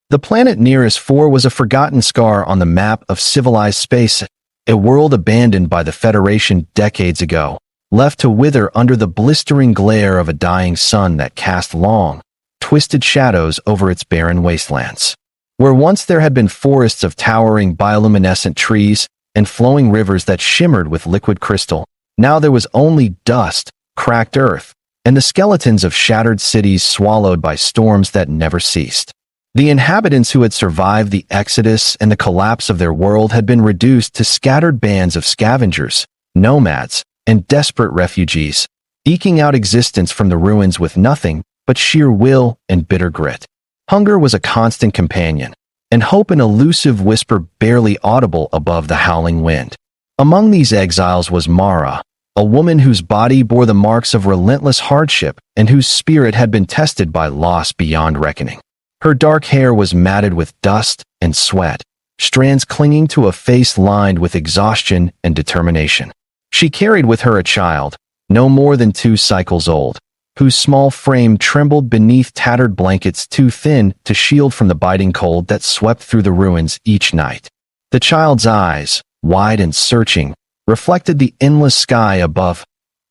The planet nearest 4 was a forgotten scar on the map of civilized space, a world abandoned by the Federation decades ago, left to wither under the blistering glare of a dying sun that cast long, twisted shadows over its barren wastelands. Where once there had been forests of towering bioluminescent trees and flowing rivers that shimmered with liquid crystal, now there was only dust, cracked earth, and the skeletons of shattered cities swallowed by storms that never ceased. The inhabitants who had survived the exodus and the collapse of their world had been reduced to scattered bands of scavengers, nomads, and desperate refugees, eking out existence from the ruins with nothing but sheer will and bitter grit. Hunger was a constant companion, and hope an elusive whisper barely audible above the howling wind. Among these exiles was Mara, a woman whose body bore the marks of relentless hardship and whose spirit had been tested by loss beyond reckoning. Her dark hair was matted with dust and sweat, strands clinging to a face lined with exhaustion and determination. She carried with her a child, no more than 2 cycles old, whose small frame trembled beneath tattered blankets too thin to shield from the biting cold that swept through the ruins each night. The child's eyes, wide and searching, reflected the endless sky above,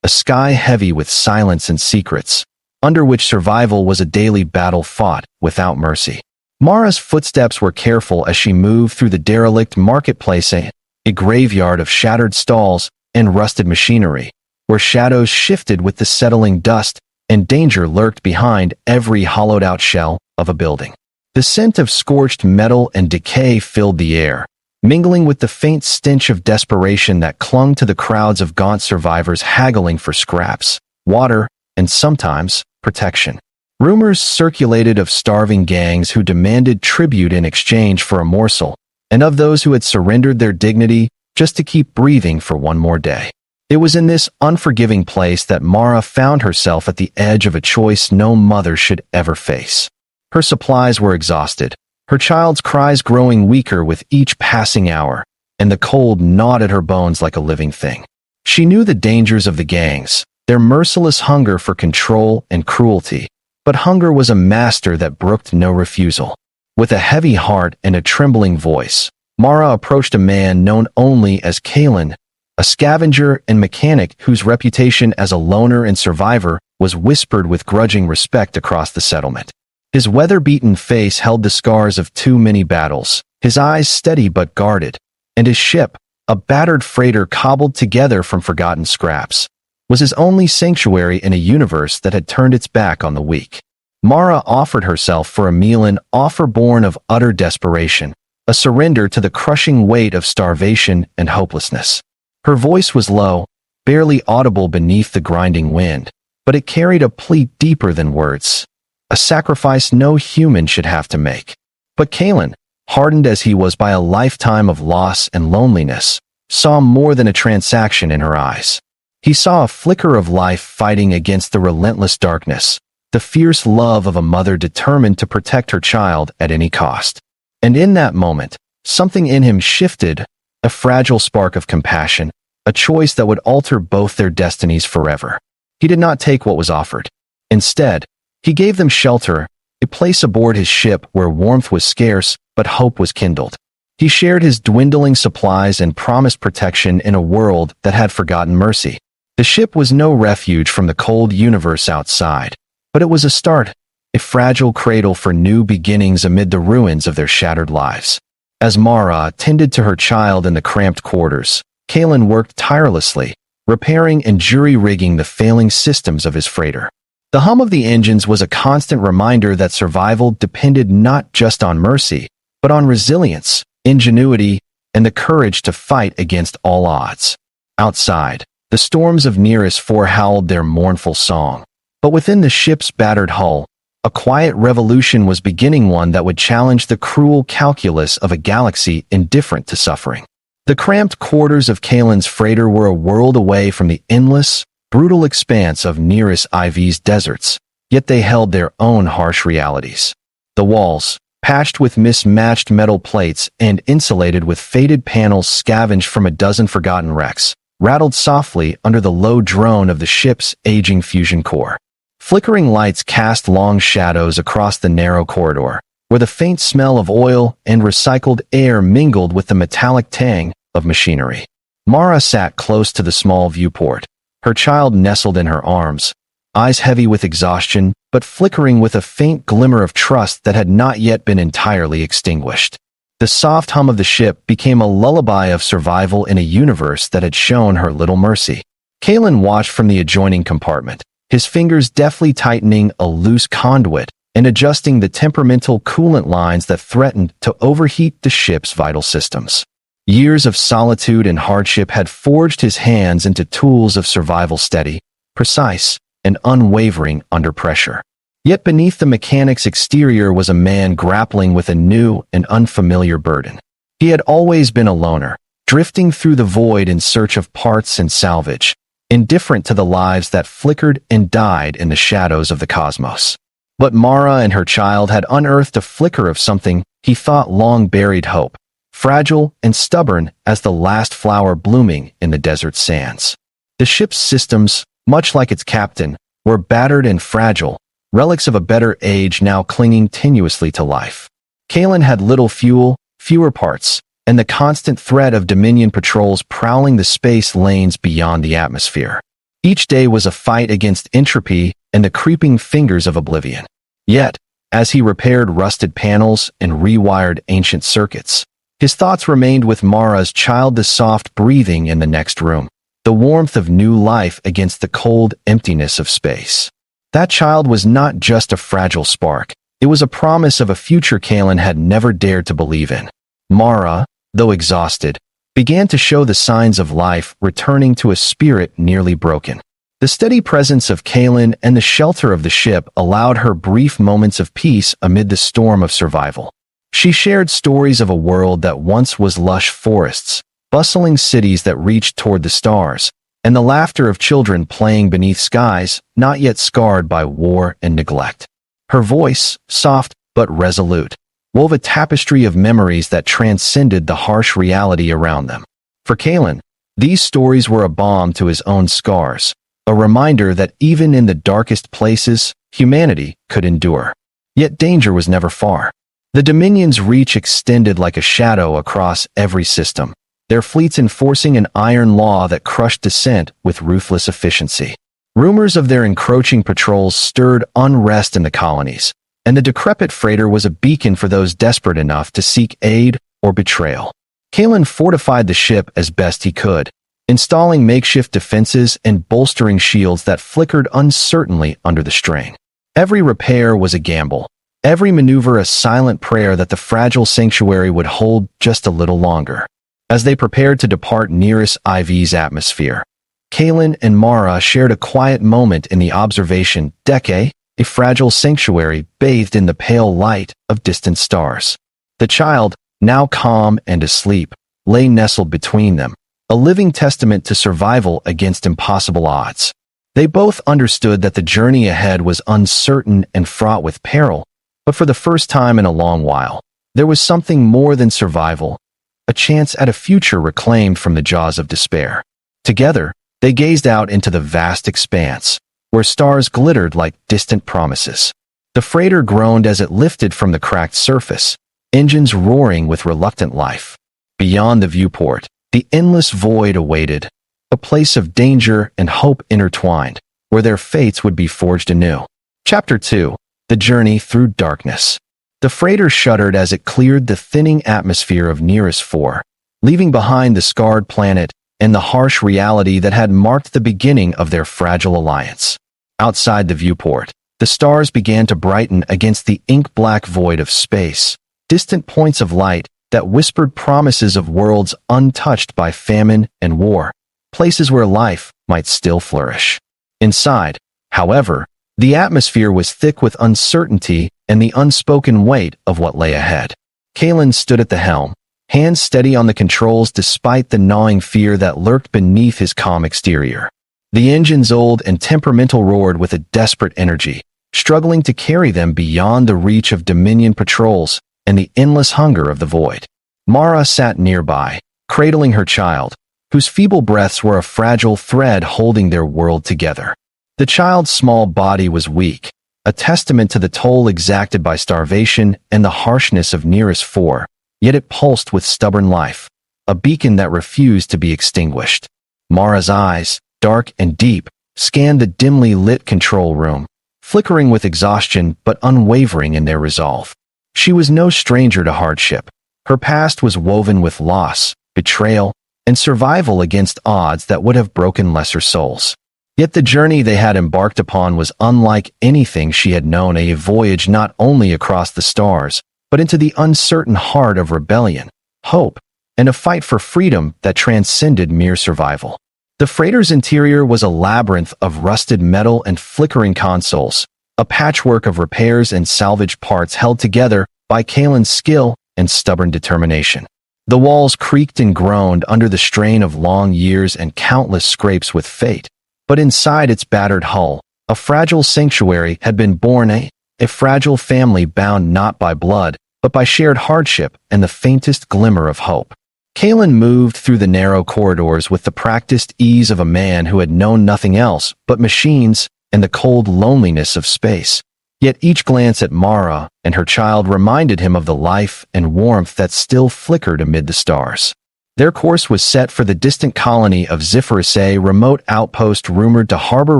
a sky heavy with silence and secrets, under which survival was a daily battle fought without mercy. Mara's footsteps were careful as she moved through the derelict marketplace, a graveyard of shattered stalls and rusted machinery, where shadows shifted with the settling dust and danger lurked behind every hollowed-out shell of a building. The scent of scorched metal and decay filled the air, mingling with the faint stench of desperation that clung to the crowds of gaunt survivors haggling for scraps, water, and sometimes protection. Rumors circulated of starving gangs who demanded tribute in exchange for a morsel, and of those who had surrendered their dignity just to keep breathing for one more day. It was in this unforgiving place that Mara found herself at the edge of a choice no mother should ever face. Her supplies were exhausted, her child's cries growing weaker with each passing hour, and the cold gnawed at her bones like a living thing. She knew the dangers of the gangs, their merciless hunger for control and cruelty, but hunger was a master that brooked no refusal. With a heavy heart and a trembling voice, Mara approached a man known only as Kalen, a scavenger and mechanic whose reputation as a loner and survivor was whispered with grudging respect across the settlement. His weather-beaten face held the scars of too many battles, his eyes steady but guarded, and his ship, a battered freighter cobbled together from forgotten scraps, was his only sanctuary in a universe that had turned its back on the weak. Mara offered herself for a meal, an offer born of utter desperation, a surrender to the crushing weight of starvation and hopelessness. Her voice was low, barely audible beneath the grinding wind, but it carried a plea deeper than words, a sacrifice no human should have to make. But Kalen, hardened as he was by a lifetime of loss and loneliness, saw more than a transaction in her eyes. He saw a flicker of life fighting against the relentless darkness, the fierce love of a mother determined to protect her child at any cost. And in that moment, something in him shifted, a fragile spark of compassion, a choice that would alter both their destinies forever. He did not take what was offered. Instead, he gave them shelter, a place aboard his ship where warmth was scarce but hope was kindled. He shared his dwindling supplies and promised protection in a world that had forgotten mercy. The ship was no refuge from the cold universe outside, but it was a start, a fragile cradle for new beginnings amid the ruins of their shattered lives. As Mara tended to her child in the cramped quarters, Kalen worked tirelessly, repairing and jury-rigging the failing systems of his freighter. The hum of the engines was a constant reminder that survival depended not just on mercy, but on resilience, ingenuity, and the courage to fight against all odds. Outside, the storms of nearest 4 howled their mournful song, but within the ship's battered hull, a quiet revolution was beginning, one that would challenge the cruel calculus of a galaxy indifferent to suffering. The cramped quarters of Kalen's freighter were a world away from the endless, brutal expanse of nearest IV's deserts, yet they held their own harsh realities. The walls, patched with mismatched metal plates and insulated with faded panels scavenged from a dozen forgotten wrecks, rattled softly under the low drone of the ship's aging fusion core. Flickering lights cast long shadows across the narrow corridor, where the faint smell of oil and recycled air mingled with the metallic tang of machinery. Mara sat close to the small viewport, her child nestled in her arms, eyes heavy with exhaustion, but flickering with a faint glimmer of trust that had not yet been entirely extinguished. The soft hum of the ship became a lullaby of survival in a universe that had shown her little mercy. Kalen watched from the adjoining compartment, his fingers deftly tightening a loose conduit and adjusting the temperamental coolant lines that threatened to overheat the ship's vital systems. Years of solitude and hardship had forged his hands into tools of survival steady, precise, and unwavering under pressure. Yet beneath the mechanic's exterior was a man grappling with a new and unfamiliar burden. He had always been a loner, drifting through the void in search of parts and salvage, indifferent to the lives that flickered and died in the shadows of the cosmos. But Mara and her child had unearthed a flicker of something he thought long buried hope, fragile and stubborn as the last flower blooming in the desert sands. The ship's systems, much like its captain, were battered and fragile, relics of a better age now clinging tenuously to life. Kalen had little fuel, fewer parts, and the constant threat of Dominion patrols prowling the space lanes beyond the atmosphere. Each day was a fight against entropy and the creeping fingers of oblivion. Yet, as he repaired rusted panels and rewired ancient circuits, his thoughts remained with Mara's child, the soft breathing in the next room, the warmth of new life against the cold emptiness of space. That child was not just a fragile spark, it was a promise of a future Kalen had never dared to believe in. Mara, though exhausted, began to show the signs of life returning to a spirit nearly broken. The steady presence of Kalen and the shelter of the ship allowed her brief moments of peace amid the storm of survival. She shared stories of a world that once was lush forests, bustling cities that reached toward the stars, and the laughter of children playing beneath skies not yet scarred by war and neglect. Her voice, soft but resolute, wove a tapestry of memories that transcended the harsh reality around them. For Kalen, these stories were a balm to his own scars, a reminder that even in the darkest places, humanity could endure. Yet danger was never far. The Dominion's reach extended like a shadow across every system, their fleets enforcing an iron law that crushed dissent with ruthless efficiency. Rumors of their encroaching patrols stirred unrest in the colonies, and the decrepit freighter was a beacon for those desperate enough to seek aid or betrayal. Kalen fortified the ship as best he could, installing makeshift defenses and bolstering shields that flickered uncertainly under the strain. Every repair was a gamble, every maneuver a silent prayer that the fragile sanctuary would hold just a little longer. As they prepared to depart nearest IV's atmosphere, Kalen and Mara shared a quiet moment in the observation deck, a fragile sanctuary bathed in the pale light of distant stars. The child, now calm and asleep, lay nestled between them, a living testament to survival against impossible odds. They both understood that the journey ahead was uncertain and fraught with peril, but for the first time in a long while, there was something more than survival, a chance at a future reclaimed from the jaws of despair. Together, they gazed out into the vast expanse, where stars glittered like distant promises. The freighter groaned as it lifted from the cracked surface, engines roaring with reluctant life. Beyond the viewport, the endless void awaited, a place of danger and hope intertwined, where their fates would be forged anew. Chapter 2. The Journey Through Darkness. The freighter shuddered as it cleared the thinning atmosphere of Nearest 4, leaving behind the scarred planet and the harsh reality that had marked the beginning of their fragile alliance. Outside the viewport, the stars began to brighten against the ink-black void of space, distant points of light that whispered promises of worlds untouched by famine and war, places where life might still flourish. Inside, however, the atmosphere was thick with uncertainty and the unspoken weight of what lay ahead. Kalen stood at the helm, hands steady on the controls despite the gnawing fear that lurked beneath his calm exterior. The engine's old and temperamental roared with a desperate energy, struggling to carry them beyond the reach of Dominion patrols and the endless hunger of the void. Mara sat nearby, cradling her child, whose feeble breaths were a fragile thread holding their world together. The child's small body was weak, a testament to the toll exacted by starvation and the harshness of nearest four, yet it pulsed with stubborn life, a beacon that refused to be extinguished. Mara's eyes, dark and deep, scanned the dimly lit control room, flickering with exhaustion but unwavering in their resolve. She was no stranger to hardship. Her past was woven with loss, betrayal, and survival against odds that would have broken lesser souls. Yet the journey they had embarked upon was unlike anything she had known, a voyage not only across the stars, but into the uncertain heart of rebellion, hope, and a fight for freedom that transcended mere survival. The freighter's interior was a labyrinth of rusted metal and flickering consoles, a patchwork of repairs and salvaged parts held together by Kalen's skill and stubborn determination. The walls creaked and groaned under the strain of long years and countless scrapes with fate, but inside its battered hull, a fragile sanctuary had been born, a fragile family bound not by blood, but by shared hardship and the faintest glimmer of hope. Kalen moved through the narrow corridors with the practiced ease of a man who had known nothing else but machines and the cold loneliness of space. Yet each glance at Mara and her child reminded him of the life and warmth that still flickered amid the stars. Their course was set for the distant colony of Zephyrus, a remote outpost rumored to harbor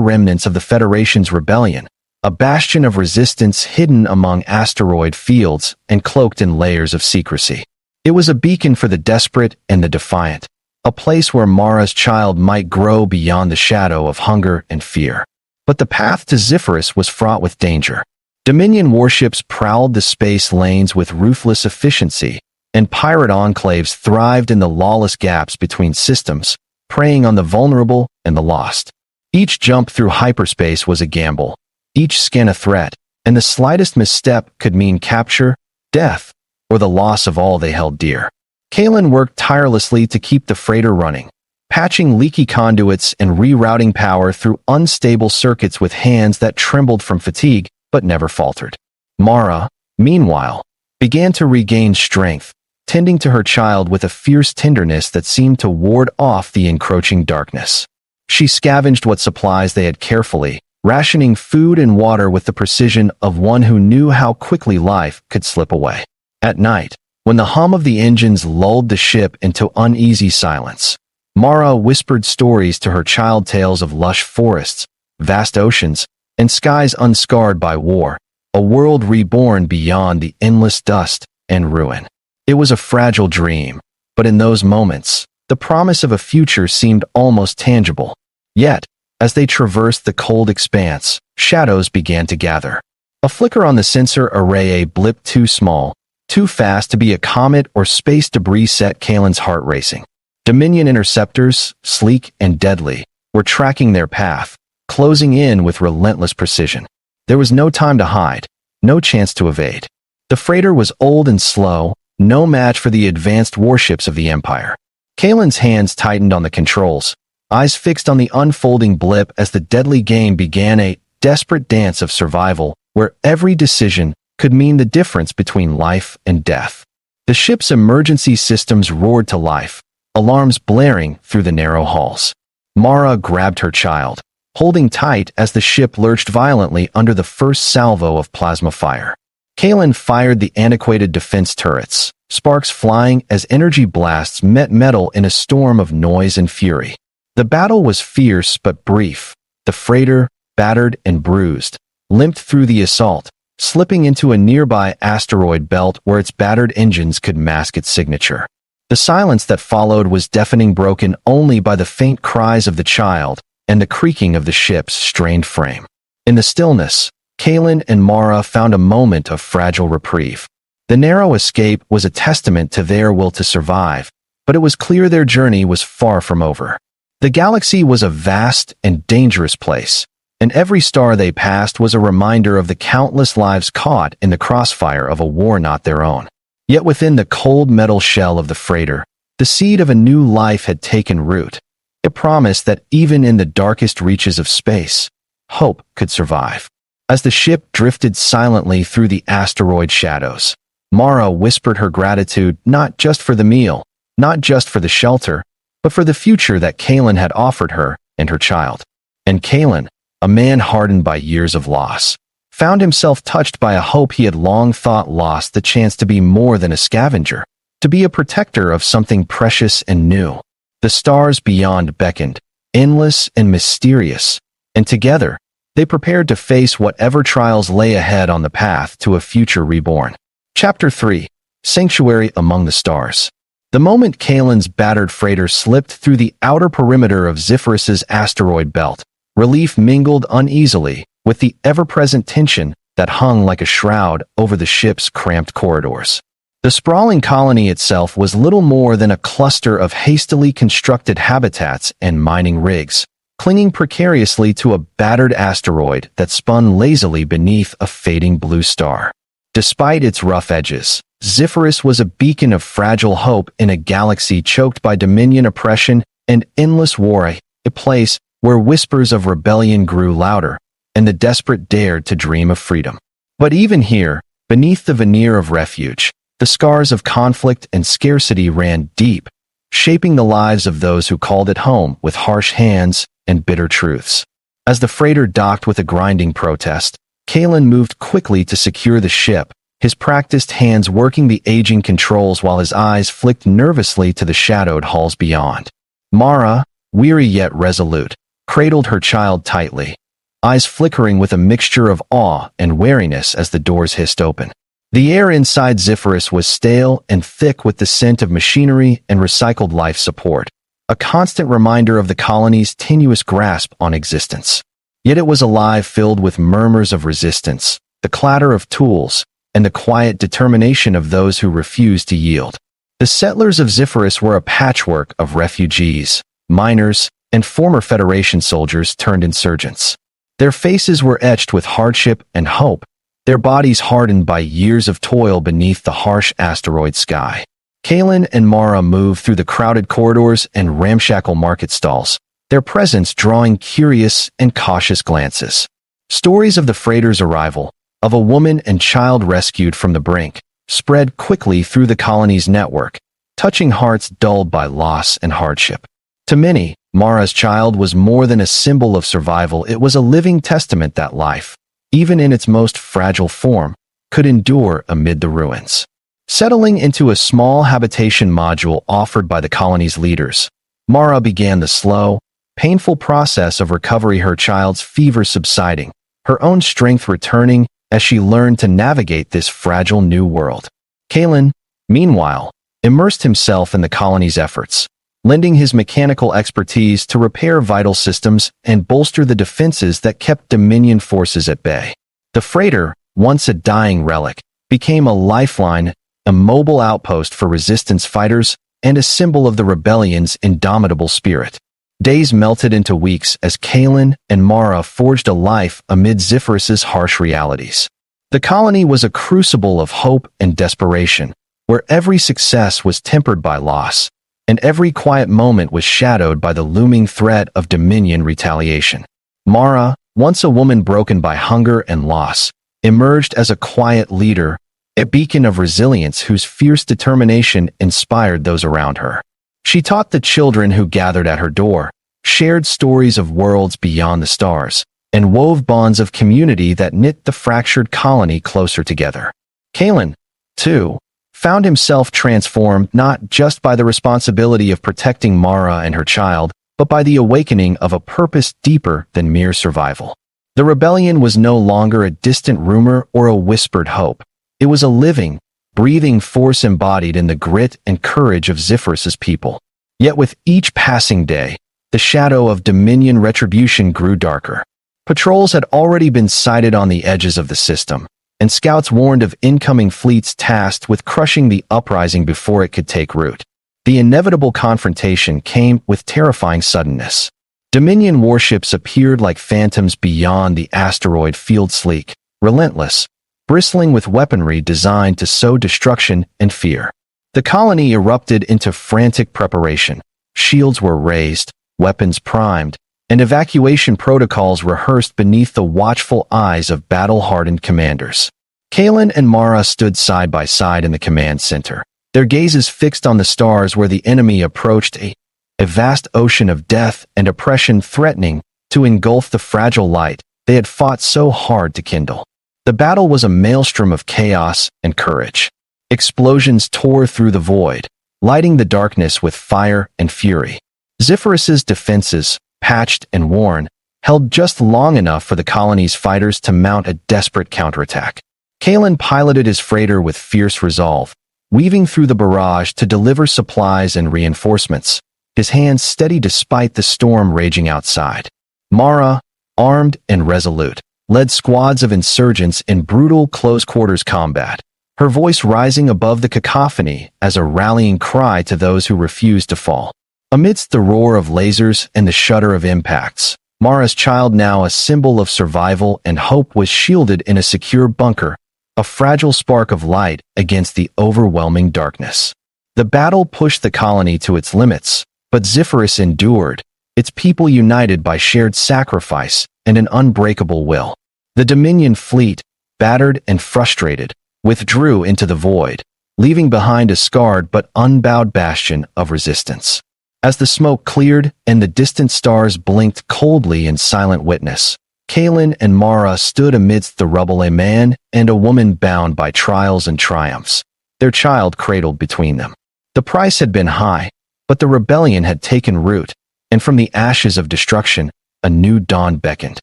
remnants of the Federation's rebellion, a bastion of resistance hidden among asteroid fields and cloaked in layers of secrecy. It was a beacon for the desperate and the defiant, a place where Mara's child might grow beyond the shadow of hunger and fear. But the path to Zephyrus was fraught with danger. Dominion warships prowled the space lanes with ruthless efficiency, and pirate enclaves thrived in the lawless gaps between systems, preying on the vulnerable and the lost. Each jump through hyperspace was a gamble, each scan a threat, and the slightest misstep could mean capture, death, or the loss of all they held dear. Kalen worked tirelessly to keep the freighter running, patching leaky conduits and rerouting power through unstable circuits with hands that trembled from fatigue but never faltered. Mara, meanwhile, began to regain strength, tending to her child with a fierce tenderness that seemed to ward off the encroaching darkness. She scavenged what supplies they had carefully, rationing food and water with the precision of one who knew how quickly life could slip away. At night, when the hum of the engines lulled the ship into uneasy silence, Mara whispered stories to her child, tales of lush forests, vast oceans, and skies unscarred by war, a world reborn beyond the endless dust and ruin. It was a fragile dream, but in those moments, the promise of a future seemed almost tangible. Yet, as they traversed the cold expanse, shadows began to gather. A flicker on the sensor array, a blip too small, too fast to be a comet or space debris, set Kalen's heart racing. Dominion interceptors, sleek and deadly, were tracking their path, closing in with relentless precision. There was no time to hide, no chance to evade. The freighter was old and slow, no match for the advanced warships of the Empire. Kalen's hands tightened on the controls, eyes fixed on the unfolding blip as the deadly game began, a desperate dance of survival where every decision could mean the difference between life and death. The ship's emergency systems roared to life, alarms blaring through the narrow halls. Mara grabbed her child, holding tight as the ship lurched violently under the first salvo of plasma fire. Kalen fired the antiquated defense turrets, sparks flying as energy blasts met metal in a storm of noise and fury. The battle was fierce but brief. The freighter, battered and bruised, limped through the assault, slipping into a nearby asteroid belt where its battered engines could mask its signature. The silence that followed was deafening, broken only by the faint cries of the child and the creaking of the ship's strained frame. In the stillness, Kalen and Mara found a moment of fragile reprieve. The narrow escape was a testament to their will to survive, but it was clear their journey was far from over. The galaxy was a vast and dangerous place, and every star they passed was a reminder of the countless lives caught in the crossfire of a war not their own. Yet within the cold metal shell of the freighter, the seed of a new life had taken root. It promised that even in the darkest reaches of space, hope could survive. As the ship drifted silently through the asteroid shadows, Mara whispered her gratitude not just for the meal, not just for the shelter, but for the future that Kalen had offered her and her child. And Kalen, a man hardened by years of loss, found himself touched by a hope he had long thought lost the chance to be more than a scavenger, to be a protector of something precious and new. The stars beyond beckoned, endless and mysterious, and together, they prepared to face whatever trials lay ahead on the path to a future reborn. Chapter 3. Sanctuary Among the Stars. The moment Kalen's battered freighter slipped through the outer perimeter of Zephyrus's asteroid belt, relief mingled uneasily with the ever-present tension that hung like a shroud over the ship's cramped corridors. The sprawling colony itself was little more than a cluster of hastily constructed habitats and mining rigs, clinging precariously to a battered asteroid that spun lazily beneath a fading blue star. Despite its rough edges, Zephyrus was a beacon of fragile hope in a galaxy choked by Dominion oppression and endless war, a place where whispers of rebellion grew louder, and the desperate dared to dream of freedom. But even here, beneath the veneer of refuge, the scars of conflict and scarcity ran deep, shaping the lives of those who called it home with harsh hands and bitter truths. As the freighter docked with a grinding protest, Kalen moved quickly to secure the ship, his practiced hands working the aging controls while his eyes flicked nervously to the shadowed halls beyond. Mara, weary yet resolute, cradled her child tightly, eyes flickering with a mixture of awe and wariness as the doors hissed open. The air inside Zephyrus was stale and thick with the scent of machinery and recycled life support, a constant reminder of the colony's tenuous grasp on existence. Yet it was alive, filled with murmurs of resistance, the clatter of tools, and the quiet determination of those who refused to yield. The settlers of Zephyrus were a patchwork of refugees, miners, and former Federation soldiers turned insurgents. Their faces were etched with hardship and hope, their bodies hardened by years of toil beneath the harsh asteroid sky. Kalen and Mara moved through the crowded corridors and ramshackle market stalls, their presence drawing curious and cautious glances. Stories of the freighter's arrival, of a woman and child rescued from the brink, spread quickly through the colony's network, touching hearts dulled by loss and hardship. To many, Mara's child was more than a symbol of survival. It was a living testament that life, even in its most fragile form, could endure amid the ruins. Settling into a small habitation module offered by the colony's leaders, Mara began the slow, painful process of recovery, her child's fever subsiding, her own strength returning as she learned to navigate this fragile new world. Kalen, meanwhile, immersed himself in the colony's efforts, lending his mechanical expertise to repair vital systems and bolster the defenses that kept Dominion forces at bay. The freighter, once a dying relic, became a lifeline, a mobile outpost for resistance fighters, and a symbol of the rebellion's indomitable spirit. Days melted into weeks as Kalen and Mara forged a life amid Zephyrus's harsh realities. The colony was a crucible of hope and desperation, where every success was tempered by loss, and every quiet moment was shadowed by the looming threat of Dominion retaliation. Mara, once a woman broken by hunger and loss, emerged as a quiet leader, a beacon of resilience whose fierce determination inspired those around her. She taught the children who gathered at her door, shared stories of worlds beyond the stars, and wove bonds of community that knit the fractured colony closer together. Kalen, too, found himself transformed not just by the responsibility of protecting Mara and her child, but by the awakening of a purpose deeper than mere survival. The rebellion was no longer a distant rumor or a whispered hope. It was a living, breathing force embodied in the grit and courage of Zephyrus's people. Yet with each passing day, the shadow of Dominion retribution grew darker. Patrols had already been sighted on the edges of the system, and scouts warned of incoming fleets tasked with crushing the uprising before it could take root. The inevitable confrontation came with terrifying suddenness. Dominion warships appeared like phantoms beyond the asteroid field, sleek, relentless, bristling with weaponry designed to sow destruction and fear. The colony erupted into frantic preparation. Shields were raised, weapons primed, and evacuation protocols rehearsed beneath the watchful eyes of battle-hardened commanders. Kalen and Mara stood side by side in the command center, their gazes fixed on the stars where the enemy approached, a vast ocean of death and oppression threatening to engulf the fragile light they had fought so hard to kindle. The battle was a maelstrom of chaos and courage. Explosions tore through the void, lighting the darkness with fire and fury. Zephyrus's defenses, patched and worn, held just long enough for the colony's fighters to mount a desperate counterattack. Kalen piloted his freighter with fierce resolve, weaving through the barrage to deliver supplies and reinforcements, his hands steady despite the storm raging outside. Mara, armed and resolute, led squads of insurgents in brutal close-quarters combat, her voice rising above the cacophony as a rallying cry to those who refused to fall. Amidst the roar of lasers and the shudder of impacts, Mara's child, now a symbol of survival and hope, was shielded in a secure bunker, a fragile spark of light against the overwhelming darkness. The battle pushed the colony to its limits, but Zephyrus endured, its people united by shared sacrifice and an unbreakable will. The Dominion fleet, battered and frustrated, withdrew into the void, leaving behind a scarred but unbowed bastion of resistance. As the smoke cleared and the distant stars blinked coldly in silent witness, Kalen and Mara stood amidst the rubble, a man and a woman bound by trials and triumphs, their child cradled between them. The price had been high, but the rebellion had taken root, and from the ashes of destruction, a new dawn beckoned.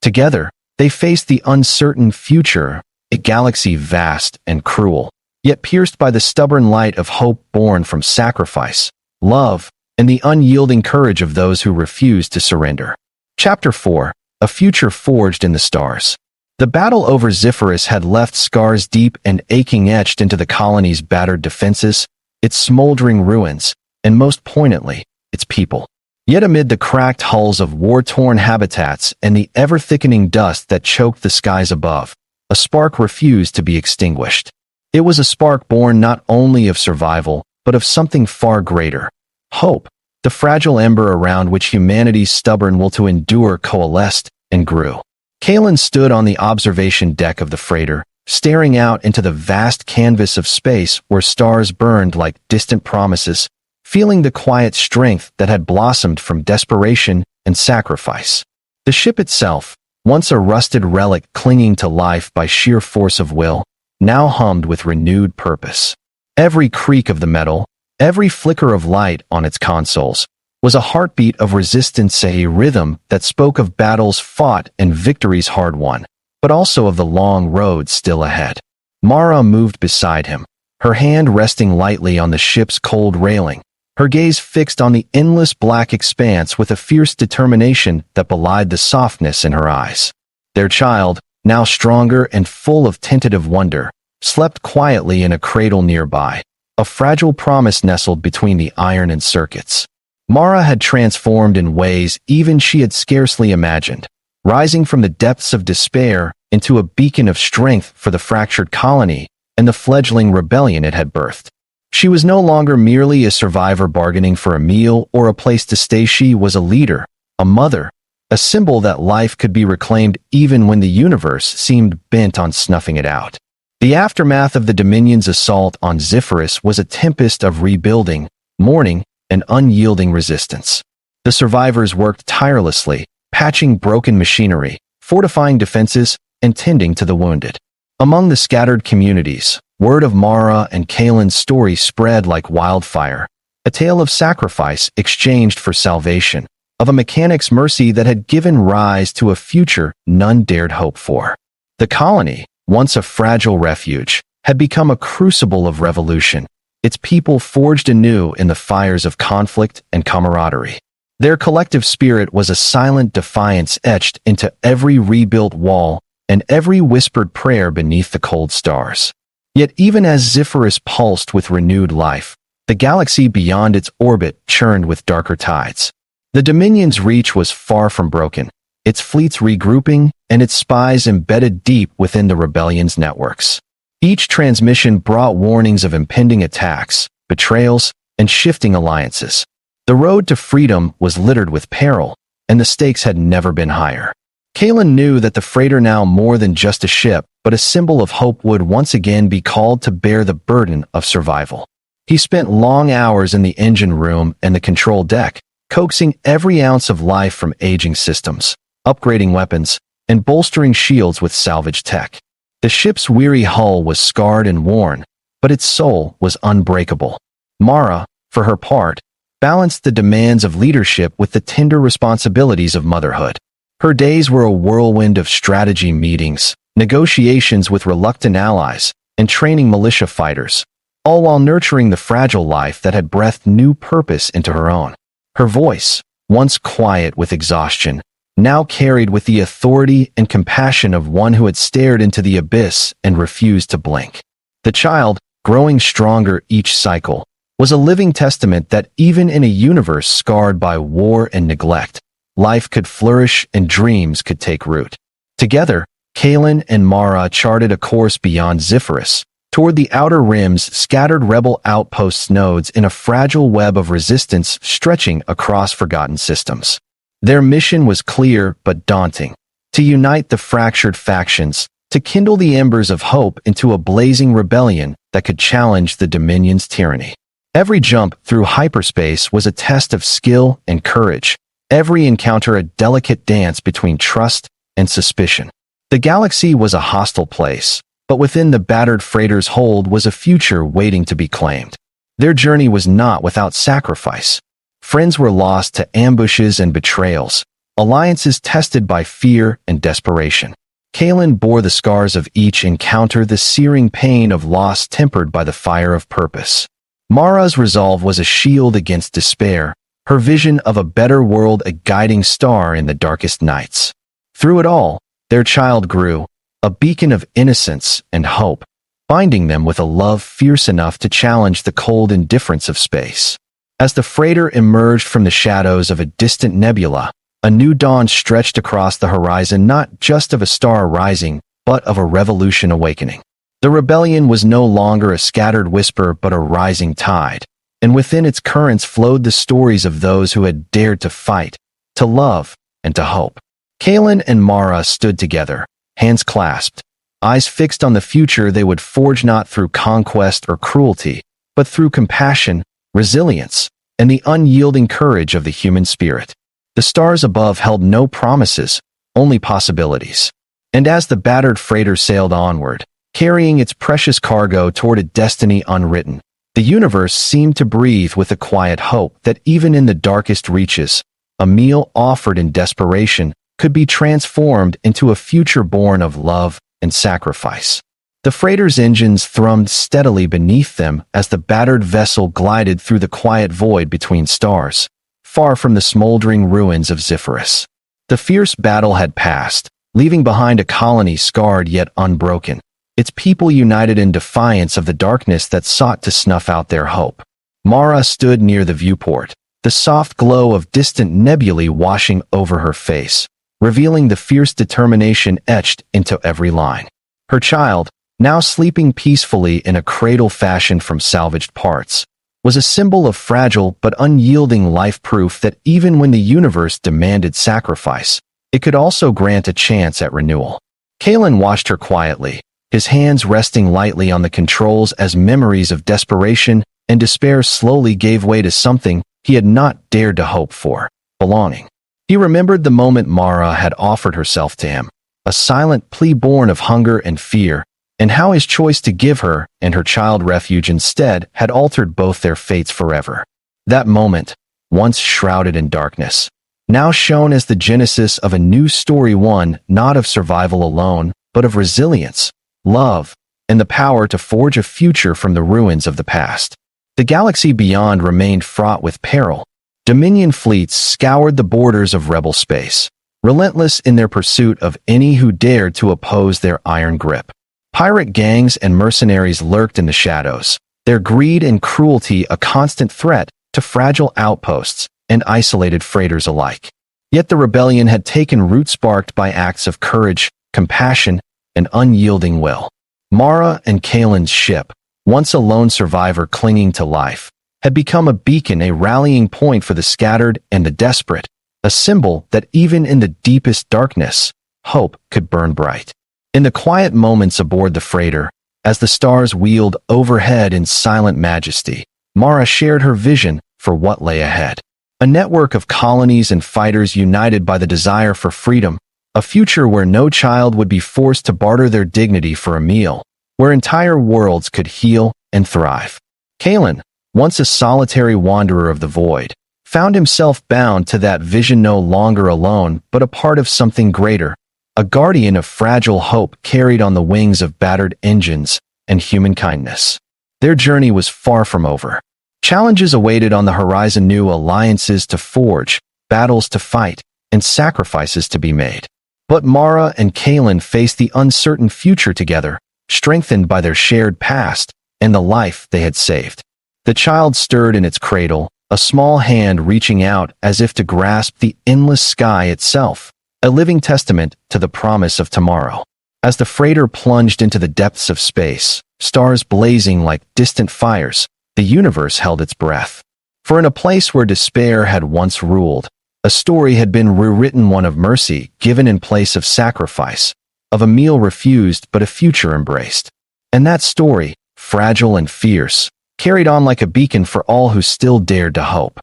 Together, they faced the uncertain future, a galaxy vast and cruel, yet pierced by the stubborn light of hope born from sacrifice, love, and the unyielding courage of those who refused to surrender. Chapter 4: A Future Forged in the Stars. The battle over Zephyrus had left scars deep and aching etched into the colony's battered defenses, its smoldering ruins, and most poignantly, its people. Yet amid the cracked hulls of war-torn habitats and the ever-thickening dust that choked the skies above, a spark refused to be extinguished. It was a spark born not only of survival, but of something far greater: hope, the fragile ember around which humanity's stubborn will to endure coalesced and grew. Kalen stood on the observation deck of the freighter, staring out into the vast canvas of space where stars burned like distant promises, feeling the quiet strength that had blossomed from desperation and sacrifice. The ship itself, once a rusted relic clinging to life by sheer force of will, now hummed with renewed purpose. Every creak of the metal, every flicker of light on its consoles, was a heartbeat of resistance, a rhythm that spoke of battles fought and victories hard won, but also of the long road still ahead. Mara moved beside him, her hand resting lightly on the ship's cold railing, her gaze fixed on the endless black expanse with a fierce determination that belied the softness in her eyes. Their child, now stronger and full of tentative wonder, slept quietly in a cradle nearby, a fragile promise nestled between the iron and circuits. Mara had transformed in ways even she had scarcely imagined, rising from the depths of despair into a beacon of strength for the fractured colony and the fledgling rebellion it had birthed. She was no longer merely a survivor bargaining for a meal or a place to stay. She was a leader, a mother, a symbol that life could be reclaimed even when the universe seemed bent on snuffing it out. The aftermath of the Dominion's assault on Zephyrus was a tempest of rebuilding, mourning, and unyielding resistance. The survivors worked tirelessly, patching broken machinery, fortifying defenses, and tending to the wounded. Among the scattered communities, word of Mara and Kalen's story spread like wildfire, a tale of sacrifice exchanged for salvation, of a mechanic's mercy that had given rise to a future none dared hope for. The colony, once a fragile refuge, had become a crucible of revolution, its people forged anew in the fires of conflict and camaraderie. Their collective spirit was a silent defiance etched into every rebuilt wall and every whispered prayer beneath the cold stars. Yet even as Zephyrus pulsed with renewed life, the galaxy beyond its orbit churned with darker tides. The Dominion's reach was far from broken, its fleets regrouping and its spies embedded deep within the rebellion's networks. Each transmission brought warnings of impending attacks, betrayals, and shifting alliances. The road to freedom was littered with peril, and the stakes had never been higher. Kalen knew that the freighter, now more than just a ship, but a symbol of hope, would once again be called to bear the burden of survival. He spent long hours in the engine room and the control deck, coaxing every ounce of life from aging systems, upgrading weapons, and bolstering shields with salvage tech. The ship's weary hull was scarred and worn, but its soul was unbreakable. Mara, for her part, balanced the demands of leadership with the tender responsibilities of motherhood. Her days were a whirlwind of strategy meetings, negotiations with reluctant allies, and training militia fighters, all while nurturing the fragile life that had breathed new purpose into her own. Her voice, once quiet with exhaustion, now carried with the authority and compassion of one who had stared into the abyss and refused to blink. The child, growing stronger each cycle, was a living testament that even in a universe scarred by war and neglect, life could flourish and dreams could take root. Together, Kalen and Mara charted a course beyond Zephyrus, toward the outer rim's scattered rebel outposts nodes in a fragile web of resistance stretching across forgotten systems. Their mission was clear but daunting: to unite the fractured factions, to kindle the embers of hope into a blazing rebellion that could challenge the Dominion's tyranny. Every jump through hyperspace was a test of skill and courage, every encounter a delicate dance between trust and suspicion. The galaxy was a hostile place, but within the battered freighter's hold was a future waiting to be claimed. Their journey was not without sacrifice. Friends were lost to ambushes and betrayals, alliances tested by fear and desperation. Kalen bore the scars of each encounter, the searing pain of loss tempered by the fire of purpose. Mara's resolve was a shield against despair, her vision of a better world a guiding star in the darkest nights. Through it all, their child grew, a beacon of innocence and hope, binding them with a love fierce enough to challenge the cold indifference of space. As the freighter emerged from the shadows of a distant nebula, a new dawn stretched across the horizon, not just of a star rising, but of a revolution awakening. The rebellion was no longer a scattered whisper but a rising tide, and within its currents flowed the stories of those who had dared to fight, to love, and to hope. Kalen and Mara stood together, hands clasped, eyes fixed on the future they would forge, not through conquest or cruelty, but through compassion, resilience, and the unyielding courage of the human spirit. The stars above held no promises, only possibilities. And as the battered freighter sailed onward, carrying its precious cargo toward a destiny unwritten, the universe seemed to breathe with a quiet hope that even in the darkest reaches, a meal offered in desperation could be transformed into a future born of love and sacrifice. The freighter's engines thrummed steadily beneath them as the battered vessel glided through the quiet void between stars, far from the smoldering ruins of Zephyrus. The fierce battle had passed, leaving behind a colony scarred yet unbroken, its people united in defiance of the darkness that sought to snuff out their hope. Mara stood near the viewport, the soft glow of distant nebulae washing over her face, revealing the fierce determination etched into every line. Her child, now sleeping peacefully in a cradle fashioned from salvaged parts, was a symbol of fragile but unyielding life, proof that even when the universe demanded sacrifice, it could also grant a chance at renewal. Kalen watched her quietly, his hands resting lightly on the controls as memories of desperation and despair slowly gave way to something he had not dared to hope for: belonging. He remembered the moment Mara had offered herself to him, a silent plea born of hunger and fear, and how his choice to give her and her child refuge instead had altered both their fates forever. That moment, once shrouded in darkness, now shone as the genesis of a new story, one not of survival alone, but of resilience, love, and the power to forge a future from the ruins of the past. The galaxy beyond remained fraught with peril. Dominion fleets scoured the borders of rebel space, relentless in their pursuit of any who dared to oppose their iron grip. Pirate gangs and mercenaries lurked in the shadows, their greed and cruelty a constant threat to fragile outposts and isolated freighters alike. Yet the rebellion had taken root, sparked by acts of courage, compassion, and unyielding will. Mara and Kalen's ship, once a lone survivor clinging to life, had become a beacon, a rallying point for the scattered and the desperate, a symbol that even in the deepest darkness, hope could burn bright. In the quiet moments aboard the freighter, as the stars wheeled overhead in silent majesty, Mara shared her vision for what lay ahead. A network of colonies and fighters united by the desire for freedom, A future where no child would be forced to barter their dignity for a meal, where entire worlds could heal and thrive. Kalen, once a solitary wanderer of the void, found himself bound to that vision, no longer alone but a part of something greater, a guardian of fragile hope carried on the wings of battered engines and human kindness. Their journey was far from over. Challenges awaited on the horizon, new alliances to forge, battles to fight, and sacrifices to be made. But Mara and Kalen faced the uncertain future together, strengthened by their shared past and the life they had saved. The child stirred in its cradle, a small hand reaching out as if to grasp the endless sky itself, a living testament to the promise of tomorrow. As the freighter plunged into the depths of space, stars blazing like distant fires, the universe held its breath. For in a place where despair had once ruled, a story had been rewritten, one of mercy given in place of sacrifice, of a meal refused but a future embraced. And that story, fragile and fierce, carried on like a beacon for all who still dared to hope.